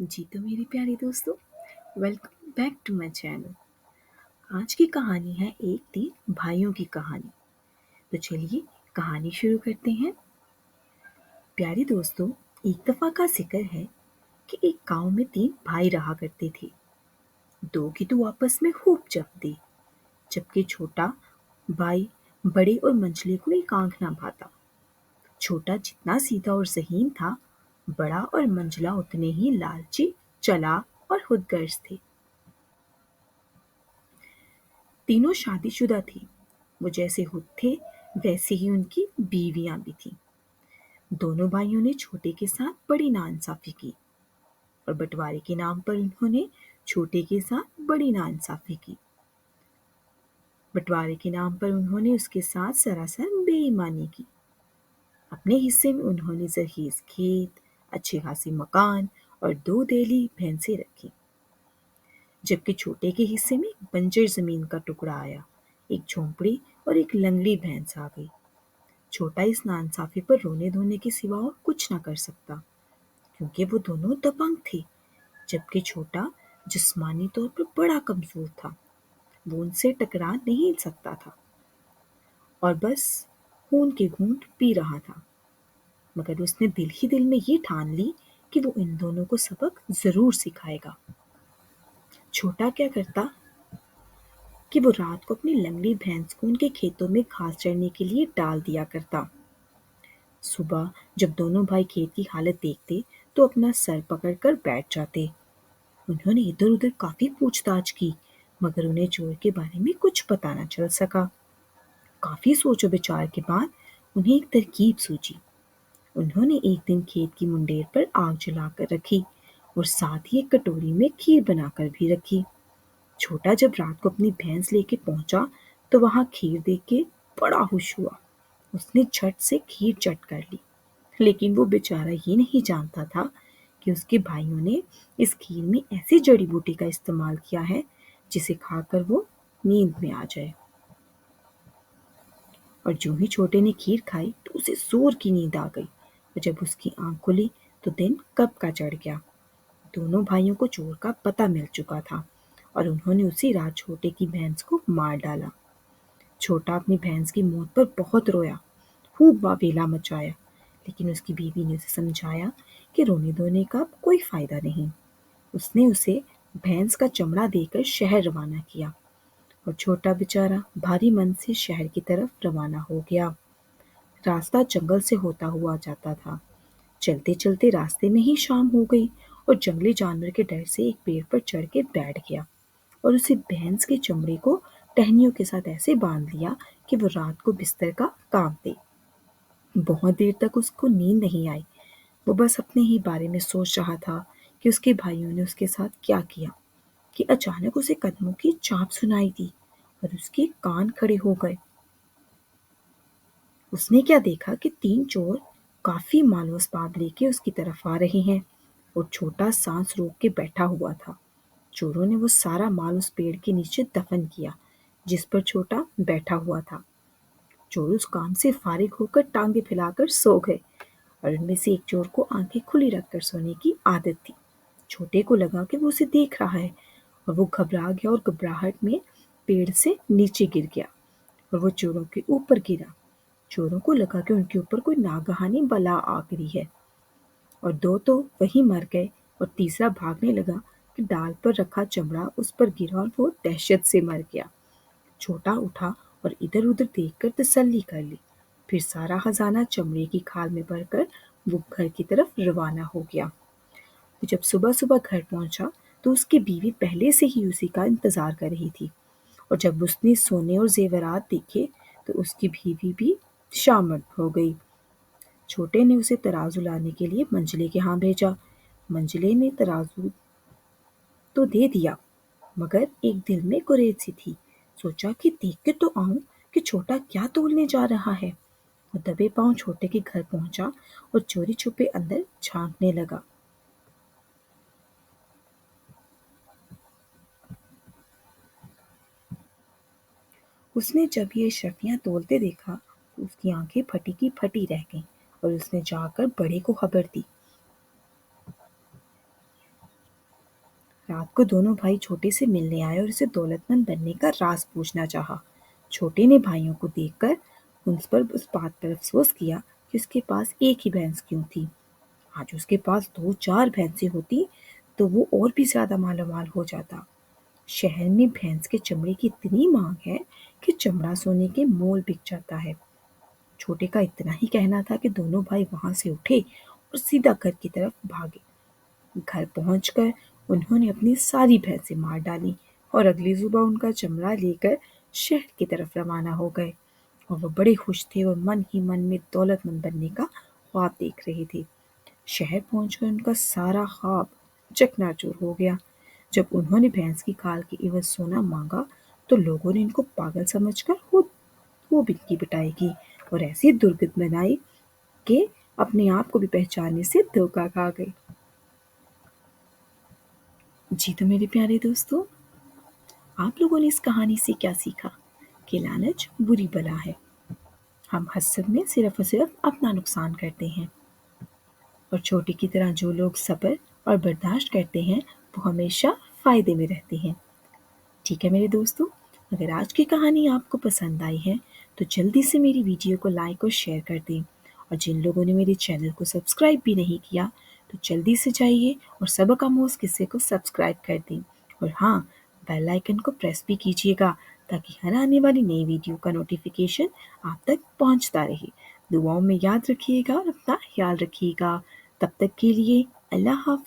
जी तो मेरे प्यारे दोस्तों, welcome back to my channel. आज की कहानी है एक तीन भाइयों की कहानी। तो चलिए कहानी शुरू करते हैं। प्यारे दोस्तों, एक दफा का जिक्र है कि एक गांव में तीन भाई रहा करते थे। दो की तो आपस में खूब जमती, जबकि छोटा भाई बड़े और मंझले को एक आंख ना भाता। छोटा जितना सीधा और ज़हीन था, बड़ा और मंझला उतने ही लालची, चालाक और खुदगर्ज थे। तीनों शादीशुदा थे। वो जैसे खुद थे वैसे ही उनकी बीवियां भी थीं। दोनों भाइयों ने छोटे के साथ बड़ी नाइंसाफी की और बंटवारे के नाम पर उन्होंने छोटे के साथ बड़ी नाइंसाफी की। बंटवारे के नाम पर उन्होंने उसके साथ सरासर बेईमानी की। अपने हिस्से में उन्होंने जरखेज खेत, अच्छे खासे मकान और दो देली भैंसें रखी, जबकि छोटे के हिस्से में बंजर जमीन का टुकड़ा आया, एक झोंपड़ी और एक लंगड़ी भैंस आ गई। छोटा इस नाइंसाफी पर रोने धोने के सिवा और कुछ न कर सकता, क्योंकि वो दोनों दबंग थे। जबकि छोटा जिस्मानी तौर पर बड़ा कमजोर था, वो उनसे टकरा नहीं सकता था और बस खून के घूंट पी रहा था। मगर उसने दिल ही दिल में ये ठान ली कि वो इन दोनों को सबक जरूर सिखाएगा। छोटा क्या करता कि वो रात को अपनी लंगड़ी भैंस को उनके खेतों में घास चरने के लिए डाल दिया करता। सुबह जब दोनों भाई खेत की हालत देखते तो अपना सर पकड़कर बैठ जाते। उन्होंने इधर-उधर काफी पूछताछ की, मगर उन्हें चोर के बारे में कुछ पता न चल सका। काफी सोचो विचार के बाद उन्हें एक तरकीब सूझी। उन्होंने एक दिन खेत की मुंडेर पर आग जलाकर रखी और साथ ही एक कटोरी में खीर बनाकर भी रखी। छोटा जब रात को अपनी भैंस लेके पहुंचा तो वहां खीर देख के बड़ा खुश हुआ। उसने झट से खीर चट कर ली, लेकिन वो बेचारा ये नहीं जानता था कि उसके भाइयों ने इस खीर में ऐसी जड़ी बूटी का इस्तेमाल किया है जिसे खाकर वो नींद में आ जाए। और जो ही छोटे ने खीर खाई तो उसे जोर की नींद आ गई और जब उसकी आंख खुली तो दिन कब का चढ़ गया। दोनों भाइयों को चोर का पता मिल चुका था और उन्होंने उसी रात छोटे की भैंस को मार डाला। छोटा अपनी भैंस की मौत पर बहुत रोया, खूब वावेला मचाया, लेकिन उसकी बीवी ने उसे समझाया कि रोने धोने का अब कोई फायदा नहीं। उसने उसे भैंस का चमड़ा देकर शहर रवाना किया और छोटा बेचारा भारी मन से शहर की तरफ रवाना हो गया। रास्ता जंगल से होता हुआ जाता था। चलते चलते रास्ते में ही शाम हो गई और जंगली जानवर के डर से एक पेड़ पर चढ़ के बैठ गया और उसे भैंस के चमड़े को टहनियों के साथ ऐसे बांध लिया कि वो रात को बिस्तर का काम दे। बहुत देर तक उसको नींद नहीं आई। वो बस अपने ही बारे में सोच रहा था कि उसके भाइयों ने उसके साथ क्या किया कि अचानक उसे कदमों की चाप सुनाई दी और उसके कान खड़े हो गए। उसने क्या देखा कि तीन चोर काफी माल वस्ताद लेके उसकी तरफ आ रहे हैं और छोटा सांस रोक के बैठा हुआ था। चोरों ने वो सारा माल उस पेड़ के नीचे दफन किया जिस पर छोटा बैठा हुआ था। चोर उस काम से फारिग होकर टांगे फैलाकर सो गए और उनमें से एक चोर को आंखें खुली रखकर सोने की आदत थी। छोटे को लगा कि वो उसे देख रहा है और वो घबरा गया और घबराहट में पेड़ से नीचे गिर गया और वो चोरों के ऊपर गिरा। चोरों को लगा कि उनके ऊपर कोई नागहानी बला आ गिरी है और दो तो वहीं मर गए और तीसरा भागने लगा कि डाल पर रखा चमड़ा उस पर गिरा और वो दहशत से मर गया। छोटा उठा और इधर-उधर देखकर तसल्ली कर ली। फिर सारा खजाना चमड़े की खाल में भरकर वो घर की तरफ रवाना हो गया। जब सुबह-सुबह घर पहुंचा तो उसकी बीवी पहले से ही उसी का इंतजार कर रही थी और जब उसने सोने और जेवरात देखे तो उसकी बीवी भी शामर्द हो गई। छोटे ने उसे तराजू लाने के लिए मंजले के यहाँ भेजा। मंजले ने तराजू तो दे दिया, मगर एक दिल में गुरेज सी थी। सोचा कि देख के तो आऊं कि छोटा क्या तोलने जा रहा है। वो दबे पांव छोटे के घर पहुंचा और चोरी छुपे अंदर झांकने लगा। उसने जब ये शर्फियां तोलते देखा तो उसकी आंखें फटी की फटी रह गईं और उसने जाकर बड़े को खबर दी। रात को दोनों भाई छोटे से मिलने आए और उसे दौलतमंद बनने का राज पूछना चाहा। छोटे ने भाइयों को देखकर उस बात पर अफसोस किया कि उसके पास एक ही भैंस क्यों थी। आज उसके पास 2-4 भैंसें होती तो वो और भी ज्यादा मालामाल हो जाता। शहर में भैंस के चमड़े की इतनी मांग है कि चमड़ा सोने के मोल बिक जाता है। छोटे का इतना ही कहना था कि दोनों भाई वहां से उठे और सीधा घर की तरफ भागे। घर पहुंचकर उन्होंने अपनी सारी भैंसें मार डाली और अगली सुबह उनका चमड़ा लेकर शहर की तरफ रवाना हो गए। और वो बड़े खुश थे और मन ही मन में दौलतमंद बनने का ख्वाब देख रहे थे। शहर पहुंचकर उनका सारा ख्वाब चकनाचूर हो गया। जब उन्होंने भैंस की खाल के एवज सोना मांगा तो लोगों ने इनको पागल समझकर वो बिनकी पिटाई की और ऐसी दुर्गत बनाई कि अपने आप को भी पहचानने से धोखा खा गए। जी तो मेरे प्यारे दोस्तों, आप लोगों ने इस कहानी से क्या सीखा कि लालच बुरी बला है। हम हसद में सिर्फ और सिर्फ अपना नुकसान करते हैं और छोटे की तरह जो लोग सब्र और बर्दाश्त करते हैं वो हमेशा फायदे में रहते हैं। ठीक है मेरे दोस्तों, अगर आज की कहानी आपको पसंद आई है तो जल्दी से मेरी वीडियो को लाइक और शेयर कर दें। और जिन लोगों ने मेरे चैनल को सब्सक्राइब भी नहीं किया तो जल्दी से जाइए और सबक आमोज किस्से को सब्सक्राइब कर दें। और हाँ, बेल आइकन को प्रेस भी कीजिएगा ताकि हर आने वाली नई वीडियो का नोटिफिकेशन आप तक पहुंचता रहे। दुआओं में याद रखिएगा और अपना ख्याल रखिएगा। तब तक के लिए अल्लाह हाफ़िज़।